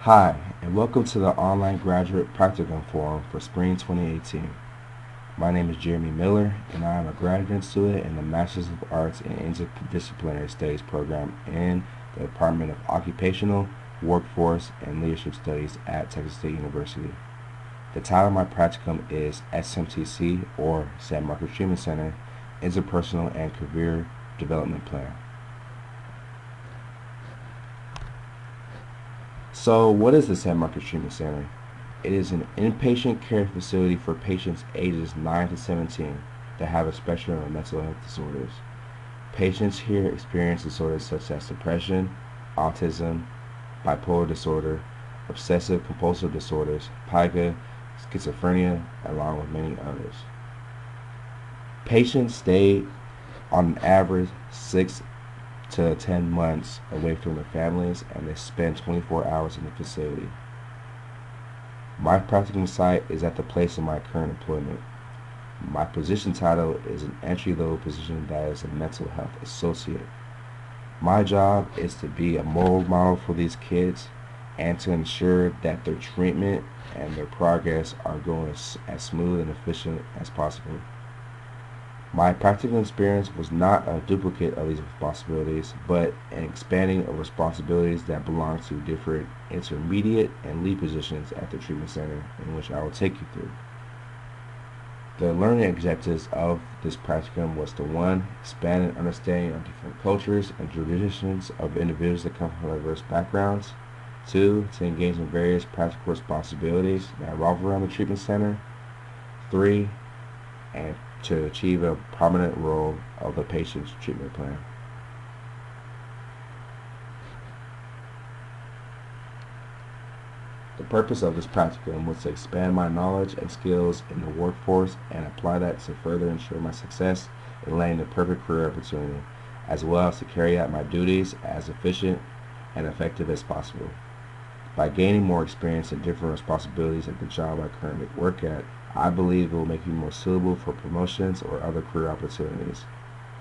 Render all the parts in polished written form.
Hi, and welcome to the online graduate practicum forum for spring 2018. My name is Jeremy Miller, and I am a graduate student in the Masters of Arts in Interdisciplinary Studies program in the Department of Occupational, Workforce, and Leadership Studies at Texas State University. The title of my practicum is SMTC, or San Marcos Treatment Center, Interpersonal and Career Development Plan. So, what is the San Marcos Treatment Center? It is an inpatient care facility for patients ages 9 to 17 that have a spectrum of mental health disorders. Patients here experience disorders such as depression, autism, bipolar disorder, obsessive compulsive disorders, pica, schizophrenia, along with many others. Patients stay on average 6 to 10 months away from their families, and they spend 24 hours in the facility. My practicum site is at the place of my current employment. My position title is an entry-level position that is a mental health associate. My job is to be a role model for these kids and to ensure that their treatment and their progress are going as smooth and efficient as possible. My practical experience was not a duplicate of these responsibilities, but an expanding of responsibilities that belong to different intermediate and lead positions at the treatment center, in which I will take you through. The learning objectives of this practicum was to 1. Expand an understanding of different cultures and traditions of individuals that come from diverse backgrounds. 2. To engage in various practical responsibilities that revolve around the treatment center. 3. And to achieve a prominent role of the patient's treatment plan. The purpose of this practicum was to expand my knowledge and skills in the workforce and apply that to further ensure my success in landing the perfect career opportunity, as well as to carry out my duties as efficient and effective as possible. By gaining more experience and different responsibilities at the job I currently work at, I believe it will make me more suitable for promotions or other career opportunities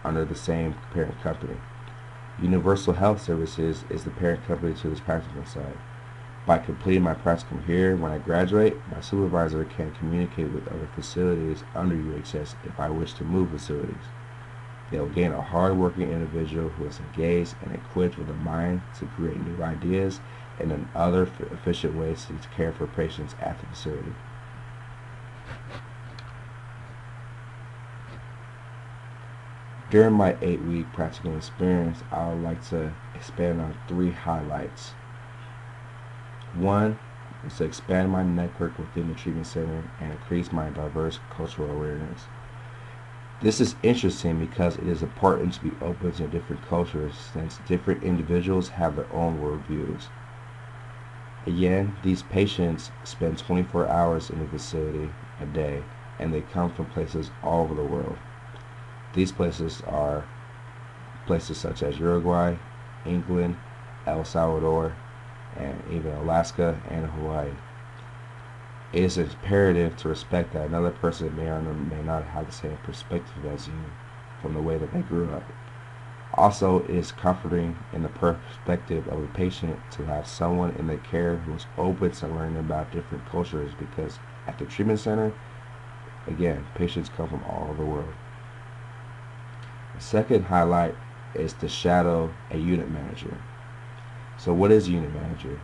under the same parent company. Universal Health Services is the parent company to this practicum site. By completing my practicum here, when I graduate, my supervisor can communicate with other facilities under UHS if I wish to move facilities. They will gain a hard-working individual who is engaged and equipped with a mind to create new ideas and in other efficient ways to care for patients at the facility. During my 8-week practical experience, I would like to expand on 3 highlights. 1 is to expand my network within the treatment center and increase my diverse cultural awareness. This is interesting because it is important to be open to different cultures, since different individuals have their own worldviews. Again, these patients spend 24 hours in the facility a day, and they come from places all over the world. These places are places such as Uruguay, England, El Salvador, and even Alaska and Hawaii. It is imperative to respect that another person may or may not have the same perspective as you from the way that they grew up. Also, it is comforting in the perspective of a patient to have someone in their care who is open to learning about different cultures, because at the treatment center, again, patients come from all over the world. The second highlight is to shadow a unit manager. So what is a unit manager?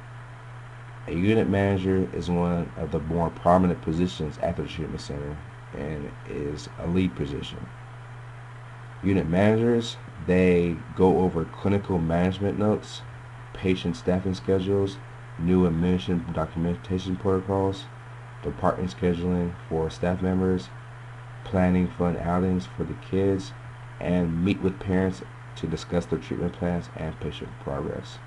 A unit manager is one of the more prominent positions at the treatment center and is a lead position. Unit managers, they go over clinical management notes, patient staffing schedules, new admission documentation protocols, department scheduling for staff members, planning fun outings for the kids, and meet with parents to discuss their treatment plans and patient progress.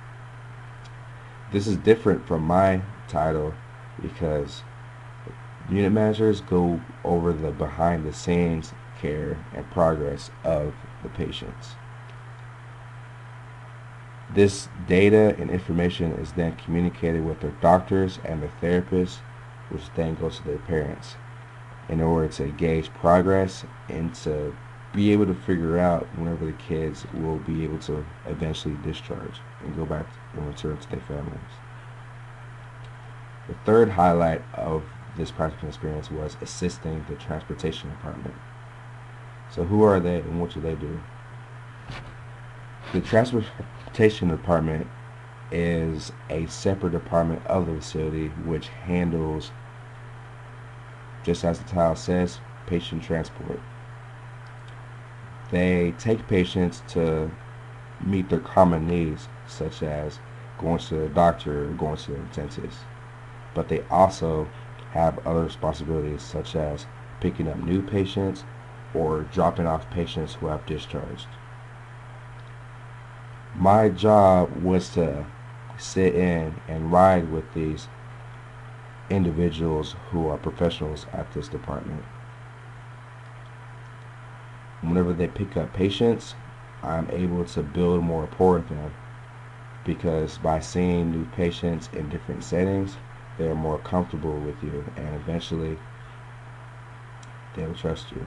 This is different from my title because unit managers go over the behind the scenes care and progress of the patients. This data and information is then communicated with their doctors and their therapists, which then goes to their parents in order to gauge progress and to be able to figure out whenever the kids will be able to eventually discharge and go back and return to their families. The third highlight of this practical experience was assisting the transportation department. So who are they and what do they do? The transportation department is a separate department of the facility which handles, just as the title says, patient transport. They take patients to meet their common needs, such as going to the doctor or going to the dentist. But they also have other responsibilities, such as picking up new patients or dropping off patients who have discharged. My job was to sit in and ride with these individuals who are professionals at this department. Whenever they pick up patients, I'm able to build more rapport with them, because by seeing new patients in different settings, they're more comfortable with you, and eventually they'll trust you.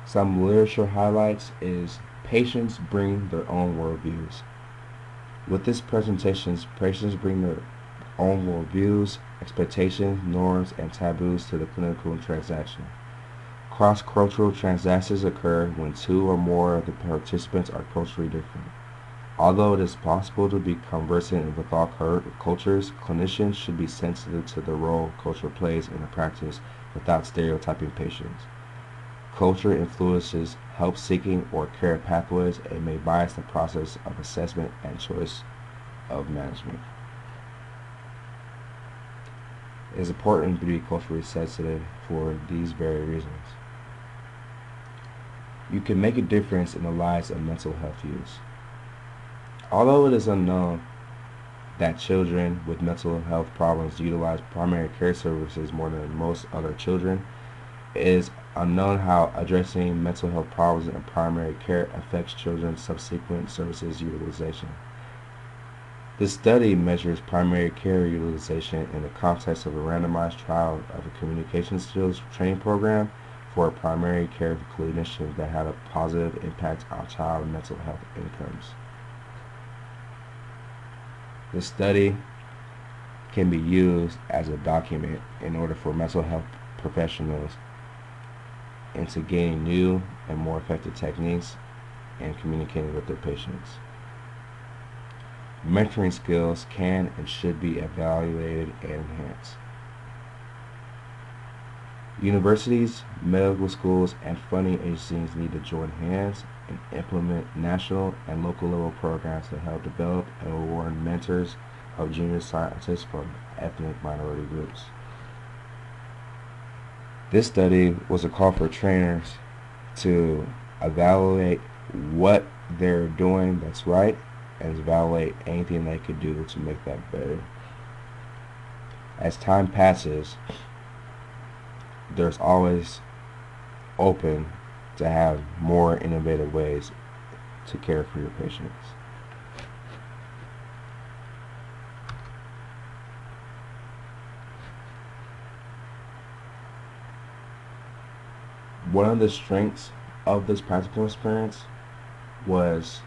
Some literature highlights is patients bring their own worldviews. With this presentation, patients bring their own worldviews, expectations, norms, and taboos to the clinical transaction. Cross-cultural transactions occur when two or more of the participants are culturally different. Although it is possible to be conversant with all cultures, clinicians should be sensitive to the role culture plays in the practice without stereotyping patients. Culture influences help-seeking or care pathways and may bias the process of assessment and choice of management. It is important to be culturally sensitive for these very reasons. You can make a difference in the lives of mental health youths. Although it is unknown that children with mental health problems utilize primary care services more than most other children, it is unknown how addressing mental health problems in primary care affects children's subsequent services utilization. This study measures primary care utilization in the context of a randomized trial of a communication skills training program for a primary care clinician that had a positive impact on child mental health outcomes. This study can be used as a document in order for mental health professionals into gaining new and more effective techniques and communicating with their patients. Mentoring skills can and should be evaluated and enhanced. Universities, medical schools, and funding agencies need to join hands and implement national and local level programs to help develop and reward mentors of junior scientists from ethnic minority groups. This study was a call for trainers to evaluate what they're doing that's right and evaluate anything they could do to make that better. As time passes, there's always open to have more innovative ways to care for your patients. One of the strengths of this practical experience was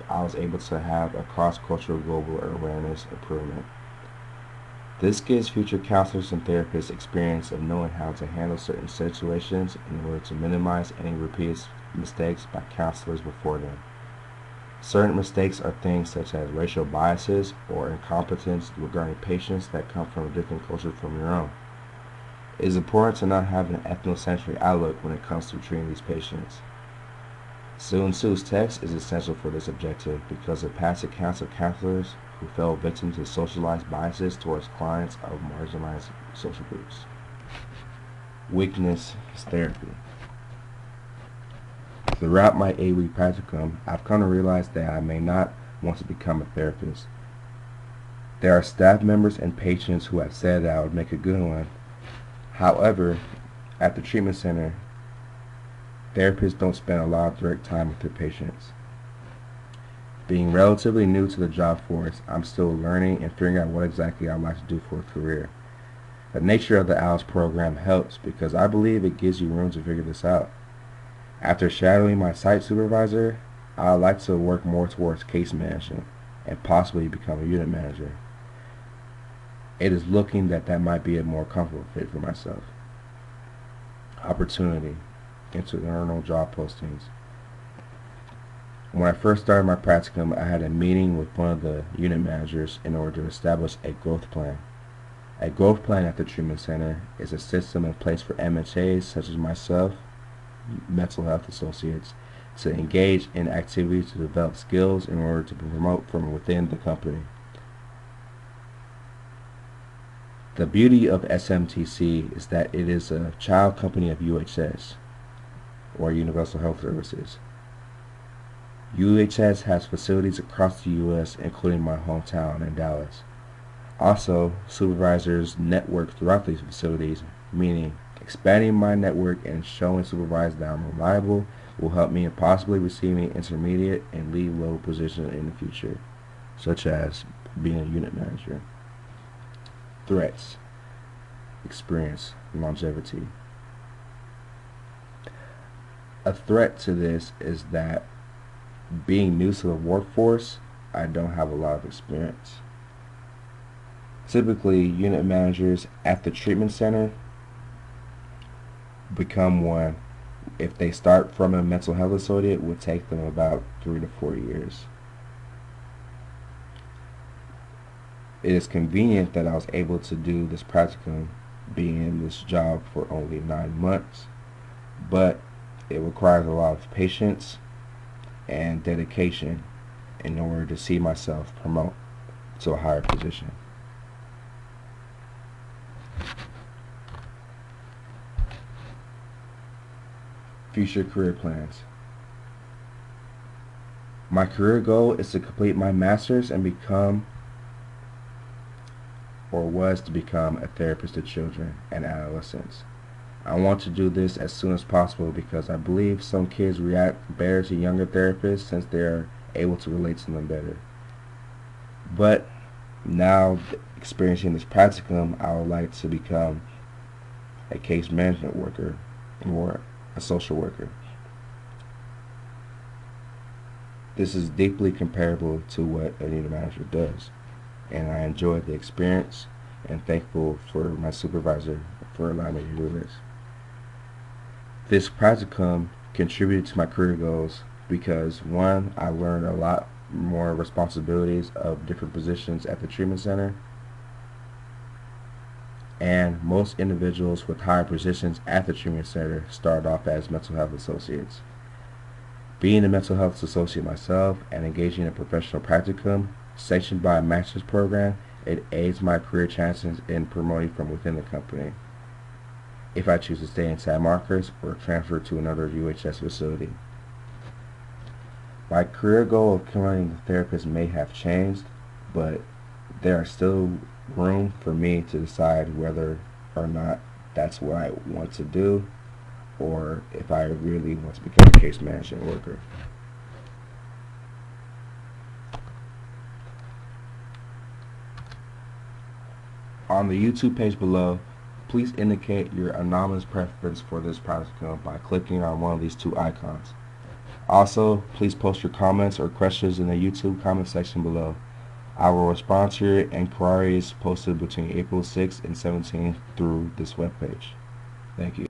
I was able to have a cross-cultural global awareness improvement. This gives future counselors and therapists experience of knowing how to handle certain situations in order to minimize any repeated mistakes by counselors before them. Certain mistakes are things such as racial biases or incompetence regarding patients that come from a different culture from your own. It is important to not have an ethnocentric outlook when it comes to treating these patients. Sun Tzu's text is essential for this objective because of past accounts of counselors who fell victim to socialized biases towards clients of marginalized social groups. Weakness therapy. Throughout my 8-week practicum, I've come to realize that I may not want to become a therapist. There are staff members and patients who have said that I would make a good one. However, at the treatment center, therapists don't spend a lot of direct time with their patients. Being relatively new to the job force, I'm still learning and figuring out what exactly I'd like to do for a career. The nature of the ALS program helps because I believe it gives you room to figure this out. After shadowing my site supervisor, I would like to work more towards case management and possibly become a unit manager. It is looking that might be a more comfortable fit for myself. Opportunity, internal job postings. When I first started my practicum, I had a meeting with one of the unit managers in order to establish a growth plan. A growth plan at the treatment center is a system in place for MHAs such as myself, mental health associates, to engage in activities to develop skills in order to promote from within the company. The beauty of SMTC is that it is a child company of UHS, or Universal Health Services. UHS has facilities across the U.S., including my hometown in Dallas. Also, supervisors network throughout these facilities, meaning expanding my network and showing supervisors that I'm reliable will help me in possibly receiving intermediate and lead level positions in the future, such as being a unit manager. Threats, experience, longevity. A threat to this is that being new to the workforce, I don't have a lot of experience. Typically, unit managers at the treatment center become one. If they start from a mental health associate, it would take them about 3 to 4 years. It is convenient that I was able to do this practicum being in this job for only 9 months, but it requires a lot of patience and dedication in order to see myself promote to a higher position. Future career plans. My career goal is to complete my master's and become, or was to become, a therapist to children and adolescents. I want to do this as soon as possible because I believe some kids react better to younger therapists since they are able to relate to them better. But now, experiencing this practicum, I would like to become a case management worker or a social worker. This is deeply comparable to what a unit manager does, and I enjoyed the experience and thankful for my supervisor for allowing me to do this. This practicum contributed to my career goals because, one, I learned a lot more responsibilities of different positions at the treatment center, and most individuals with higher positions at the treatment center start off as mental health associates. Being a mental health associate myself and engaging in a professional practicum sanctioned by a master's program, it aids my career chances in promoting from within the company if I choose to stay in San Marcos or transfer to another UHS facility. My career goal of becoming a therapist may have changed, but there are still room for me to decide whether or not that's what I want to do, or if I really want to become a case management worker. On the YouTube page below, please indicate your anonymous preference for this practicum by clicking on one of these 2 icons. Also, please post your comments or questions in the YouTube comment section below. I will respond to your inquiries posted between April 6th and 17th through this webpage. Thank you.